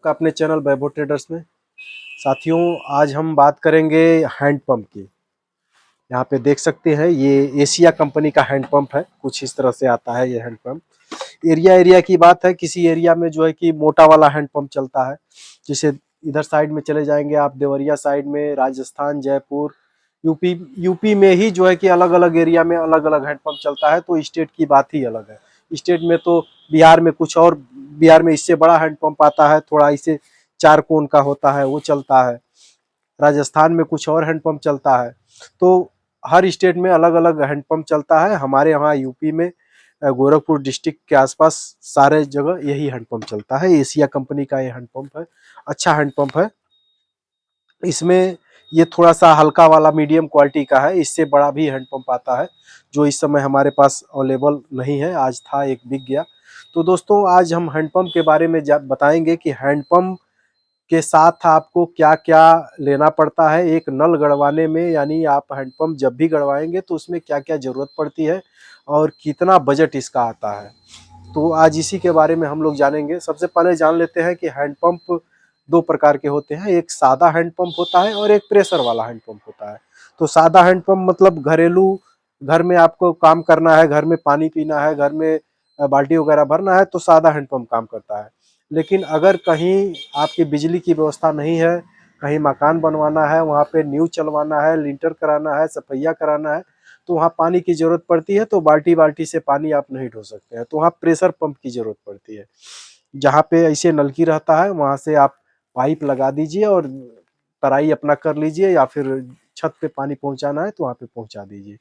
का अपने चैनल वैभव ट्रेडर्स में। साथियों, आज हम बात करेंगे हैंडपंप की। यहाँ पे देख सकते हैं, ये एशिया कंपनी का हैंडपंप है। कुछ इस तरह से आता है ये हैंडपंप। एरिया एरिया की बात है, किसी एरिया में जो है कि मोटा वाला हैंडपंप चलता है। जैसे इधर साइड में चले जाएंगे आप, देवरिया साइड में, राजस्थान, जयपुर, यूपी में ही जो है कि अलग अलग एरिया में अलग अलग हैंडपंप चलता है। तो स्टेट की बात ही अलग है। स्टेट में तो बिहार में कुछ और, बिहार में इससे बड़ा हैंडपंप आता है, थोड़ा इसे 4 कोन का होता है, वो चलता है। राजस्थान में कुछ और हैंडपंप चलता है। तो हर स्टेट में अलग अलग हैंडपंप चलता है। हमारे यहाँ यूपी में गोरखपुर डिस्ट्रिक्ट के आसपास सारे जगह यही हैंडपंप चलता है। एशिया कंपनी का ये हैंडपंप है, अच्छा हैंडपंप है। इसमें ये थोड़ा सा हल्का वाला मीडियम क्वालिटी का है। इससे बड़ा भी हैंडपंप आता है जो इस समय हमारे पास अवेलेबल नहीं है। आज था, एक बिक गया। तो दोस्तों, आज हम हैंडपंप के बारे में बताएंगे कि हैंडपंप के साथ आपको क्या क्या लेना पड़ता है एक नल गड़वाने में। यानी आप हैंडपंप जब भी गड़वाएंगे तो उसमें क्या क्या जरूरत पड़ती है और कितना बजट इसका आता है। तो आज इसी के बारे में हम लोग जानेंगे। सबसे पहले जान लेते हैं कि हैंडपंप 2 प्रकार के होते हैं। एक सादा हैंडपंप होता है और एक प्रेशर वाला हैंडपंप होता है। तो सादा हैंडपंप मतलब घरेलू, घर में आपको काम करना है, घर में पानी पीना है, घर में बाल्टी वगैरह भरना है, तो सादा हैंडपंप काम करता है। लेकिन अगर कहीं आपकी बिजली की व्यवस्था नहीं है, कहीं मकान बनवाना है, वहाँ पे न्यू चलवाना है, लिंटर कराना है, सफैया कराना है, तो वहाँ पानी की जरूरत पड़ती है। तो बाल्टी बाल्टी से पानी आप नहीं ढो सकते हैं, तो वहाँ प्रेशर पंप की जरूरत पड़ती है। जहाँ पे ऐसे नलकी रहता है, वहाँ से आप पाइप लगा दीजिए और तराई अपना कर लीजिए, या फिर छत पे पानी पहुंचाना है तो वहाँ पे पहुंचा दीजिए।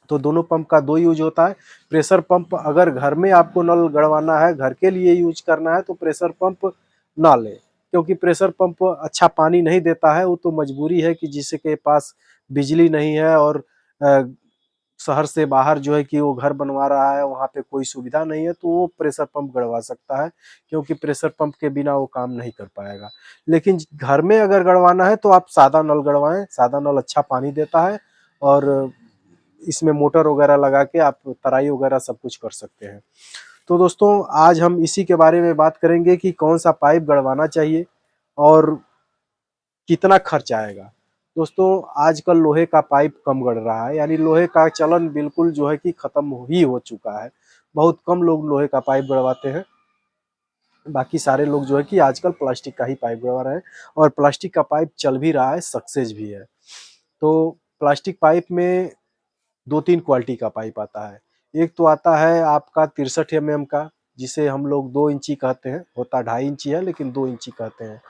तो दोनों पंप का 2 यूज होता है। प्रेशर पंप अगर घर में आपको नल गड़वाना है, घर के लिए यूज करना है, तो प्रेशर पंप ना लें, क्योंकि प्रेशर पंप अच्छा पानी नहीं देता है। वो तो मजबूरी है कि जिसके पास बिजली नहीं है और शहर से बाहर जो है कि वो घर बनवा रहा है, वहाँ पे कोई सुविधा नहीं है, तो वो प्रेशर पंप गड़वा सकता है, क्योंकि प्रेशर पंप के बिना वो काम नहीं कर पाएगा। लेकिन घर में अगर गड़वाना है तो आप सादा नल गड़वाएं। सादा नल अच्छा पानी देता है और इसमें मोटर वगैरह लगा के आप तराई वगैरह सब कुछ कर सकते हैं। तो दोस्तों, आज हम इसी के बारे में बात करेंगे कि कौन सा पाइप गड़वाना चाहिए और कितना खर्च आएगा। दोस्तों, आजकल लोहे का पाइप कम गड़ रहा है, यानी लोहे का चलन बिल्कुल जो है कि खत्म ही हो चुका है। बहुत कम लोग लोहे का पाइप गड़वाते हैं। बाकी सारे लोग जो है कि आजकल प्लास्टिक का ही पाइप गड़वा रहे हैं, और प्लास्टिक का पाइप चल भी रहा है, सक्सेस भी है। तो प्लास्टिक पाइप में 2-3 क्वालिटी का पाइप आता है। एक तो आता है आपका 63 mm का, जिसे हम लोग 2 इंची कहते हैं, होता 2.5 इंची है लेकिन 2 इंची कहते हैं।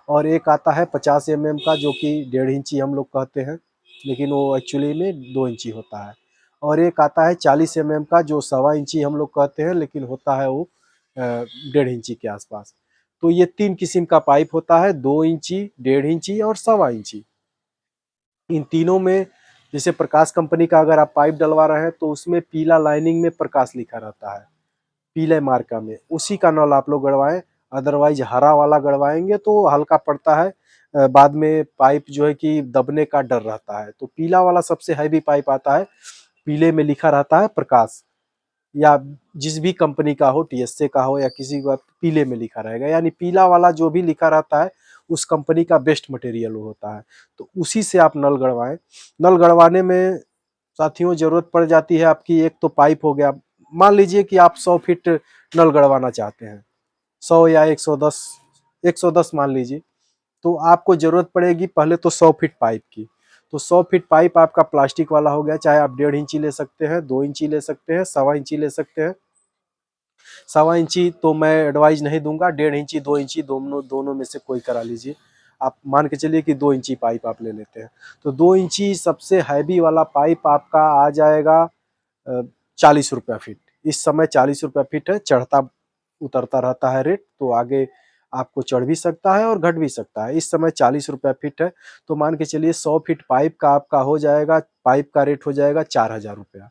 और एक आता है 50 mm का, जो कि 1.5 इंची हम लोग कहते हैं, लेकिन वो एक्चुअली में 2 इंची होता है। और एक आता है 40 mm का, जो 1.25 इंची हम लोग कहते हैं, लेकिन होता है वो 1.5 इंची के आसपास। तो ये 3 किस्म का पाइप होता है, 2 इंची, 1.5 इंची और 1.25 इंची। इन तीनों में जैसे प्रकाश कंपनी का अगर आप पाइप डलवा रहे हैं तो उसमें पीला लाइनिंग में प्रकाश लिखा रहता है, पीले मार्का में, उसी का नल आप लोग गड़वाएं। अदरवाइज हरा वाला गड़वाएंगे तो हल्का पड़ता है, बाद में पाइप जो है कि दबने का डर रहता है। तो पीला वाला सबसे हैवी पाइप आता है, पीले में लिखा रहता है प्रकाश, या जिस भी कंपनी का हो, टीएसए का हो या किसी का, पीले में लिखा रहेगा। यानी पीला वाला जो भी लिखा रहता है उस कंपनी का बेस्ट मटेरियल होता है। तो उसी से आप नल गड़वाएं। नल गड़वाने में साथियों जरूरत पड़ जाती है आपकी, एक तो पाइप हो गया। मान लीजिए कि आप 100 फीट नल गड़वाना चाहते हैं, 100 या 110, 110 मान लीजिए, तो आपको जरूरत पड़ेगी पहले तो 100 फीट पाइप की। तो 100 फीट पाइप आपका प्लास्टिक वाला हो गया, चाहे आप 1.5 इंची ले सकते हैं, 2 इंची ले सकते हैं, 1.25 इंची ले सकते हैं। 1.25 इंची तो मैं एडवाइज नहीं दूंगा, 1.5 इंची, 2 इंची, दोनों दोनों में से कोई करा लीजिए। आप मान के चलिए कि 2 इंची पाइप आप ले लेते हैं। तो 2 इंची सबसे हैवी वाला पाइप आपका आ जाएगा 40 रुपया फीट। इस समय 40 रुपया फीट है, चढ़ता उतरता रहता है रेट, तो आगे आपको चढ़ भी सकता है और घट भी सकता है। इस समय 40 रुपया फीट है, तो मान के चलिए 100 फीट पाइप का आपका हो जाएगा, पाइप का रेट हो जाएगा 4,000 रुपया।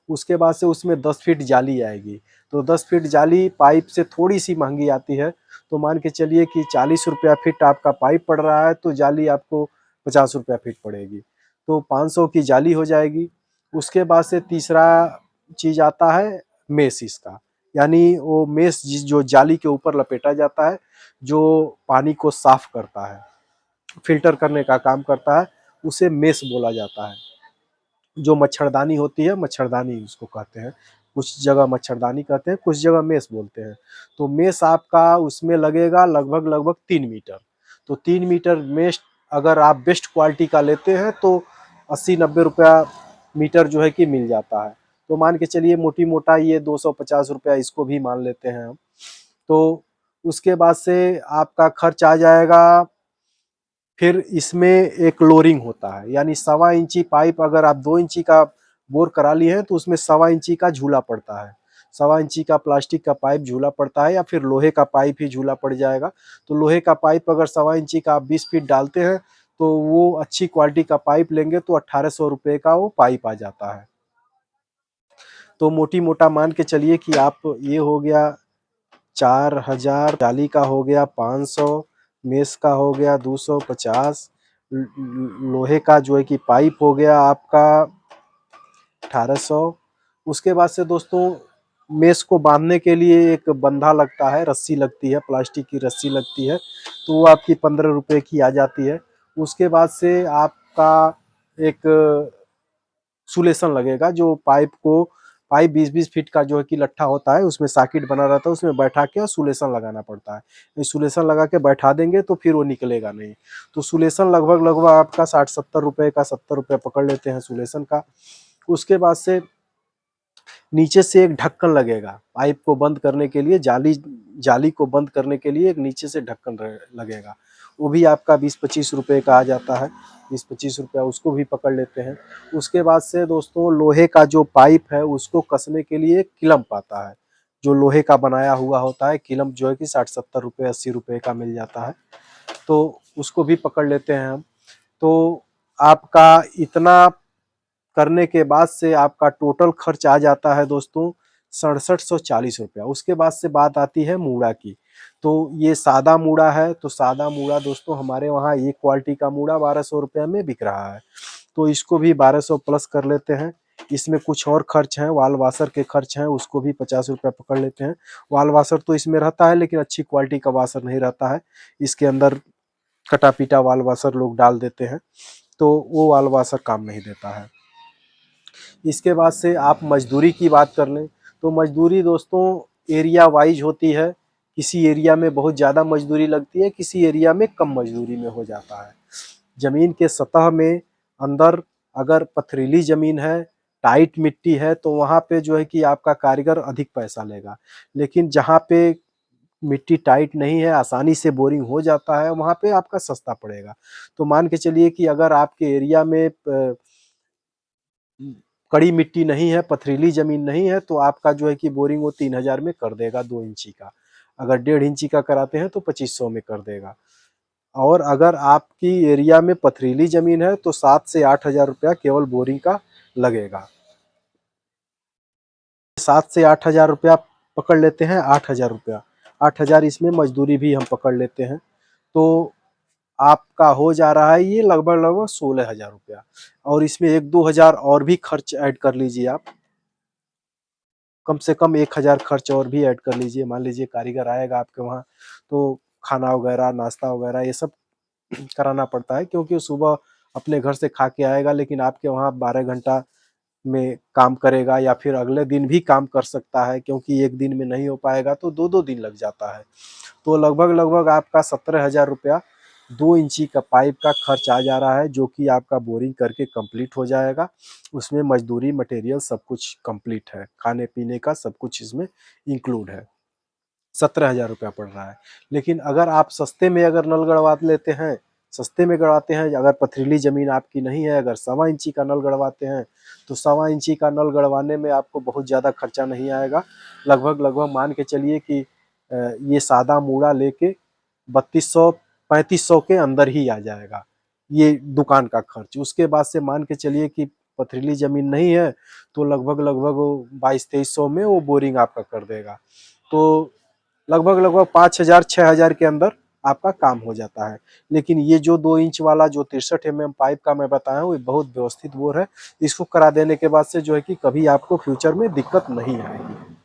उसके बाद से उसमें 10 फीट जाली आएगी। तो 10 फीट जाली पाइप से थोड़ी सी महंगी आती है। तो मान के चलिए कि 40 रुपया फीट आपका पाइप पड़ रहा है, तो जाली आपको 50 रुपया फीट पड़ेगी, तो 500 की जाली हो जाएगी। उसके बाद से तीसरा चीज आता है मेस इसका, यानी वो मेस जो जाली के ऊपर लपेटा जाता है, जो पानी को साफ करता है, फिल्टर करने का काम करता है, उसे मेस बोला जाता है। जो मच्छरदानी होती है, मच्छरदानी उसको कहते हैं, कुछ जगह मच्छरदानी कहते हैं, कुछ जगह मेस बोलते हैं। तो मेस आपका उसमें लगेगा लगभग लगभग 3 मीटर। तो 3 मीटर मेस अगर आप बेस्ट क्वालिटी का लेते हैं तो 80-90 रुपया मीटर जो है कि मिल जाता है। तो मान के चलिए मोटी मोटा ये 250 रुपया इसको भी मान लेते हैं हम। तो उसके बाद से आपका खर्च आ जाएगा। फिर इसमें एक लोरिंग होता है, यानी 1.25 इंची पाइप अगर आप 2 इंची का बोर करा लिए हैं तो उसमें 1.25 इंची का झूला पड़ता है। 1.25 इंची का प्लास्टिक का पाइप झूला पड़ता है, या फिर लोहे का पाइप ही झूला पड़ जाएगा। तो लोहे का पाइप अगर 1.25 इंची का आप 20 फीट डालते हैं तो वो अच्छी क्वालिटी का पाइप लेंगे तो 1800 रुपये का वो पाइप आ जाता है। तो मोटी मोटा मान के चलिए कि आप ये हो गया 4000, जाली का हो गया 500, मेस का हो गया 250, लोहे का जो है कि पाइप हो गया आपका 1800। उसके बाद से दोस्तों मेस को बांधने के लिए एक बंधा लगता है, रस्सी लगती है, प्लास्टिक की रस्सी लगती है, तो वो आपकी 15 रुपये की आ जाती है। उसके बाद से आपका एक सुलेशन लगेगा, जो पाइप 20-20 फीट का जो है कि लट्ठा होता है, उसमें साकिट बना रहता है, उसमें बैठा के और सुलेशन लगाना पड़ता है। ये सुलेशन लगा के बैठा देंगे तो फिर वो निकलेगा नहीं। तो सुलेशन लगभग लगभग आपका 60-70 रुपये का, 70 रुपये पकड़ लेते हैं सुलेशन का। उसके बाद से नीचे से एक ढक्कन लगेगा पाइप को बंद करने के लिए, जाली को बंद करने के लिए एक नीचे से ढक्कन लगेगा, वो भी आपका 20-25 रुपये का आ जाता है। 20-25 रुपया उसको भी पकड़ लेते हैं। उसके बाद से दोस्तों लोहे का जो पाइप है उसको कसने के लिए एक किलम आता है, जो लोहे का बनाया हुआ होता है। किलम जो है कि 60-70 रुपये 80 रुपये का मिल जाता है, तो उसको भी पकड़ लेते हैं हम। तो आपका इतना करने के बाद से आपका टोटल खर्च आ जाता है दोस्तों 6740 रुपया। उसके बाद से बात आती है मूड़ा की। तो ये सादा मूड़ा है, तो सादा मूड़ा दोस्तों हमारे वहाँ ये क्वालिटी का मूड़ा 1200 रुपये में बिक रहा है, तो इसको भी 1200 प्लस कर लेते हैं। इसमें कुछ और खर्च हैं, वाल वाशर के खर्च हैं, उसको भी 50 रुपया पकड़ लेते हैं। वाल वाशर तो इसमें रहता है लेकिन अच्छी क्वालिटी का वाशर नहीं रहता है, इसके अंदर कटा पीटा वाल वाशर लोग डाल देते हैं, तो वो वाल वाशर काम नहीं देता है। इसके बाद से आप मजदूरी की बात कर लें तो मजदूरी दोस्तों एरिया वाइज होती है। किसी एरिया में बहुत ज़्यादा मजदूरी लगती है, किसी एरिया में कम मजदूरी में हो जाता है। ज़मीन के सतह में अंदर अगर पथरीली ज़मीन है, टाइट मिट्टी है, तो वहाँ पे जो है कि आपका कारीगर अधिक पैसा लेगा। लेकिन जहाँ पे मिट्टी टाइट नहीं है, आसानी से बोरिंग हो जाता है, वहाँ पे आपका सस्ता पड़ेगा। तो मान के चलिए कि अगर आपके एरिया में कड़ी मिट्टी नहीं है, पथरीली ज़मीन नहीं है, तो आपका जो है कि बोरिंग वो 3000 में कर देगा 2 इंची का। अगर 1.5 इंची का कराते हैं तो 2500 में कर देगा। और अगर आपकी एरिया में पथरीली ज़मीन है तो 7 से 8000 रुपया केवल बोरिंग का लगेगा। 7 से 8000 रुपया पकड़ लेते हैं, 8000 रुपया, 8000 इसमें मजदूरी भी हम पकड़ लेते हैं। तो आपका हो जा रहा है ये लगभग लगभग 16,000 रुपया, और इसमें 1-2 हज़ार और भी खर्च ऐड कर लीजिए आप। कम से कम 1000 खर्च और भी ऐड कर लीजिए। मान लीजिए कारीगर आएगा आपके वहाँ, तो खाना वगैरह, नाश्ता वगैरह ये सब कराना पड़ता है, क्योंकि वो सुबह अपने घर से खा के आएगा लेकिन आपके वहाँ 12 घंटा में काम करेगा, या फिर अगले दिन भी काम कर सकता है, क्योंकि एक दिन में नहीं हो पाएगा तो 2-2 दिन लग जाता है। तो लगभग लगभग आपका 17,000 रुपया 2 इंची का पाइप का खर्च आ जा रहा है, जो कि आपका बोरिंग करके कंप्लीट हो जाएगा। उसमें मजदूरी, मटेरियल सब कुछ कंप्लीट है, खाने पीने का सब कुछ इसमें इंक्लूड है। 17,000 रुपया पड़ रहा है। लेकिन अगर आप सस्ते में अगर नल गड़वा लेते हैं, सस्ते में गड़वाते हैं, अगर पथरीली ज़मीन आपकी नहीं है, अगर 1.25 इंची का नल गड़वाते हैं, तो 1.25 इंची का नल गड़वाने में आपको बहुत ज़्यादा खर्चा नहीं आएगा। लगभग लगभग मान के चलिए कि ये सादा मूड़ा लेके 3200-3500 के अंदर ही आ जाएगा, ये दुकान का खर्च। उसके बाद से मान के चलिए कि पथरीली ज़मीन नहीं है, तो लगभग लगभग वो 2200-2300 में वो बोरिंग आपका कर देगा। तो लगभग लगभग 5000-6000 के अंदर आपका काम हो जाता है। लेकिन ये जो 2 इंच वाला जो 63 mm पाइप का मैं बताया हूँ, ये बहुत व्यवस्थित बोर है। इसको करा देने के बाद से जो है कि कभी आपको फ्यूचर में दिक्कत नहीं आएगी।